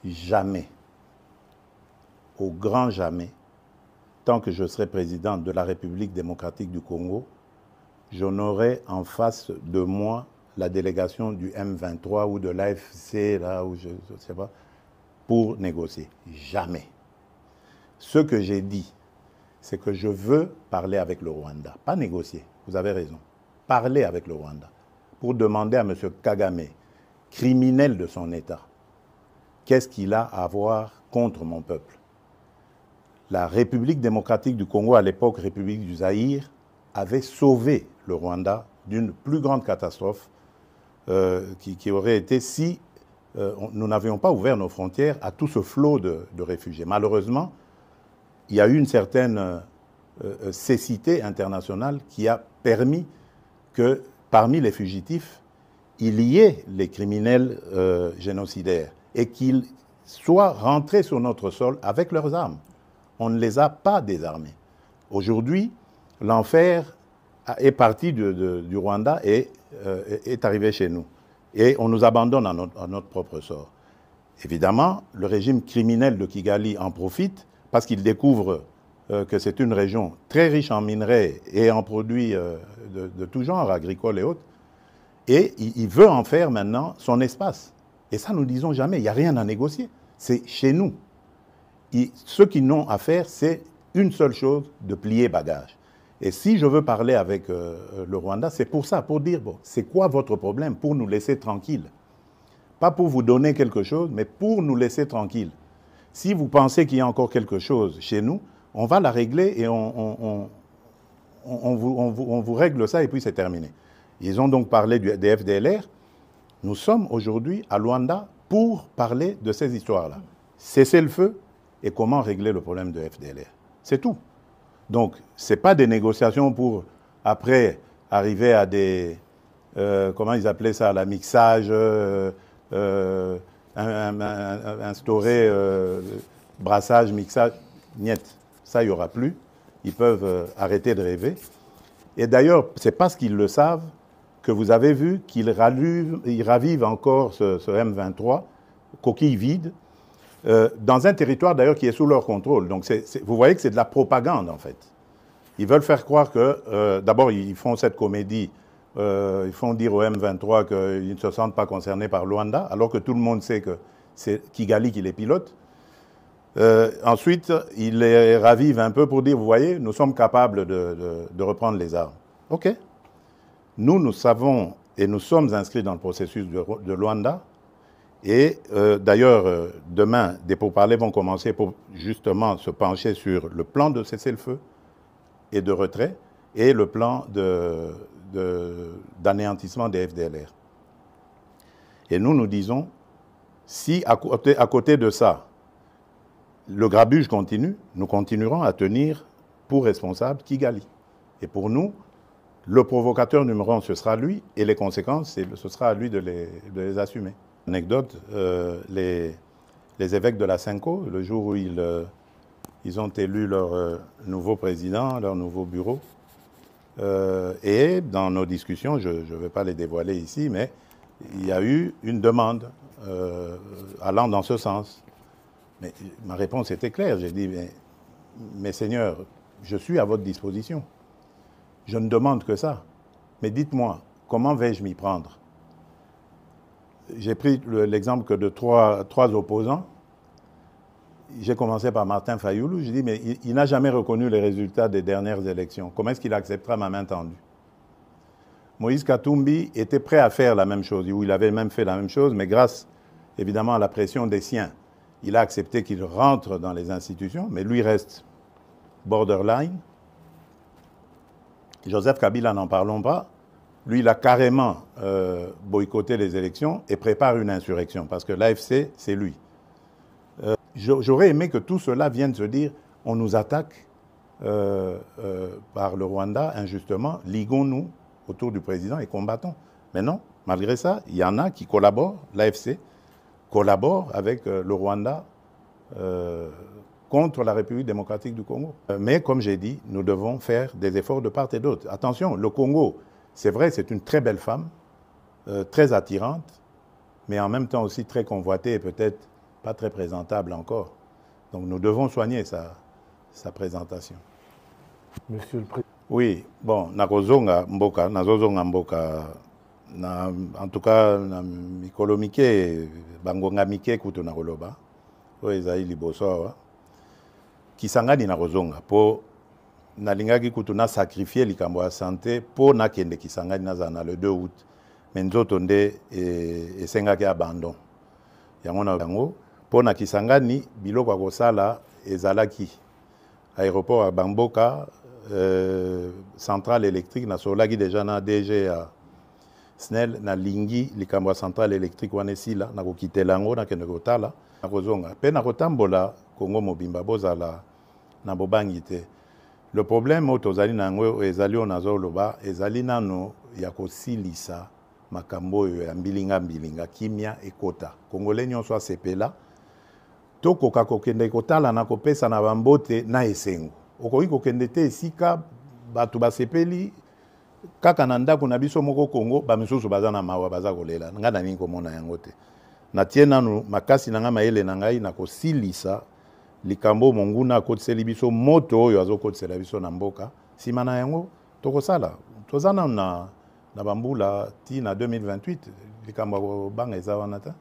jamais, au grand jamais, tant que je serai président de la République démocratique du Congo, je n'aurai en face de moi la délégation du M23 ou de l'AFC, là où je ne sais pas, pour négocier. Jamais. Ce que j'ai dit, c'est que je veux parler avec le Rwanda, pas négocier, vous avez raison, parler avec le Rwanda, pour demander à M. Kagame, criminel de son État, qu'est-ce qu'il a à voir contre mon peuple. La République démocratique du Congo, à l'époque République du Zaïre, avait sauvé le Rwanda d'une plus grande catastrophe qui aurait été si nous n'avions pas ouvert nos frontières à tout ce flot de réfugiés. Malheureusement, il y a eu une certaine cécité internationale qui a permis que parmi les fugitifs, il y ait les criminels génocidaires et qu'ils soient rentrés sur notre sol avec leurs armes. On ne les a pas désarmés. Aujourd'hui, l'enfer est parti du Rwanda et est arrivé chez nous. Et on nous abandonne à notre propre sort. Évidemment, le régime criminel de Kigali en profite parce qu'il découvre que c'est une région très riche en minerais et en produits de tout genre, agricoles et autres. Et il veut en faire maintenant son espace. Et ça, nous ne disons jamais, il n'y a rien à négocier. C'est chez nous. Ce qu'ils n'ont à faire, c'est une seule chose, de plier bagage. Et si je veux parler avec le Rwanda, c'est pour ça, pour dire, bon, c'est quoi votre problème, pour nous laisser tranquilles. Pas pour vous donner quelque chose, mais pour nous laisser tranquilles. Si vous pensez qu'il y a encore quelque chose chez nous, on va la régler et on vous règle ça et puis c'est terminé. Ils ont donc parlé des FDLR. Nous sommes aujourd'hui à Luanda pour parler de ces histoires-là. Cesser le feu et comment régler le problème de FDLR. C'est tout. Donc, ce n'est pas des négociations pour, après, arriver à des... comment ils appelaient ça, la mixage, instaurer brassage, mixage. Niet, ça, il n'y aura plus. Ils peuvent arrêter de rêver. Et d'ailleurs, c'est parce qu'ils le savent que vous avez vu qu'ils ravivent encore ce M23, coquille vide, dans un territoire d'ailleurs qui est sous leur contrôle. Donc vous voyez que c'est de la propagande en fait. Ils veulent faire croire que, d'abord ils font cette comédie, ils font dire au M23 qu'ils ne se sentent pas concernés par Luanda, alors que tout le monde sait que c'est Kigali qui les pilote. Ensuite, ils les ravivent un peu pour dire, vous voyez, nous sommes capables de reprendre les armes. OK. Nous savons et nous sommes inscrits dans le processus de Luanda. Et d'ailleurs, demain, des pourparlers vont commencer pour justement se pencher sur le plan de cessez-le-feu et de retrait et le plan d'anéantissement des FDLR. Et nous disons, si à côté de ça, le grabuge continue, nous continuerons à tenir pour responsable Kigali. Et pour nous, le provocateur numéro 1, ce sera lui, et les conséquences, ce sera à lui de les assumer. Anecdote, les évêques de la Cinco, le jour où ils ont élu leur nouveau président, leur nouveau bureau, et dans nos discussions, je ne vais pas les dévoiler ici, mais il y a eu une demande allant dans ce sens. Mais ma réponse était claire, j'ai dit, mais Seigneur, je suis à votre disposition. Je ne demande que ça. Mais dites-moi, comment vais-je m'y prendre? J'ai pris l'exemple que de trois opposants. J'ai commencé par Martin Fayoulou. J'ai dit, mais il n'a jamais reconnu les résultats des dernières élections. Comment est-ce qu'il acceptera ma main tendue? Moïse Katumbi était prêt à faire la même chose, ou il avait même fait la même chose, mais grâce, évidemment, à la pression des siens, il a accepté qu'il rentre dans les institutions, mais lui reste borderline. Joseph Kabila, n'en parlons pas. Lui, il a carrément boycotté les élections et prépare une insurrection, parce que l'AFC, c'est lui. J'aurais aimé que tout cela vienne se dire, on nous attaque par le Rwanda injustement, liguons-nous autour du président et combattons. Mais non, malgré ça, il y en a qui collaborent, l'AFC collabore avec le Rwanda contre la République démocratique du Congo. Mais comme j'ai dit, nous devons faire des efforts de part et d'autre. Attention, le Congo, c'est vrai, c'est une très belle femme, très attirante, mais en même temps aussi très convoitée et peut-être pas très présentable encore. Donc nous devons soigner sa présentation. Monsieur le Président. Oui, bon, nazozonga mboka, en tout cas, na mikolo mike, bangonga mike kutu na koloba, oyo ezali liboso awa. Kisangani nazozonga, po nalingaki kutu na sacrifier likambo ya santé, po nakende Kisangani nazana le 2 août, mais nzoto nde esengaki abandon. Yango na yango, po na Kisangani, biloko ya kosala ezalaki. Aéroport à Bamboka, centrale électrique, na solaki déjà na DG à SNEL, na lingi, likambo centrale électrique wane sila, na kokitela yango, na kende kotala, na kozonga. Pe na kotambola, Congo mobimba, bozala na bobangi te. Le problème, tozali na yango, ezali o nazoloba, ezali nano ya kosilisa, makambo ya mbilinga, kimia ekota. Congolais nyonso asepela, tokoka kokende kotala na kopesa na bambote na esengo. Okoki kokende te esika batu basepeli kaka na ndako na biso moko Congo bamisusu baza na mawa baza kolela nga na nini komona yango te. Na tie nanu makasi na nga mayele na ngai na kosilisa likambo monguna akotiseli biso moto oyo azokotisela biso na mboka sima na yango tokosala tozana na bambula ti na 2028 likambo banga eza wana ta.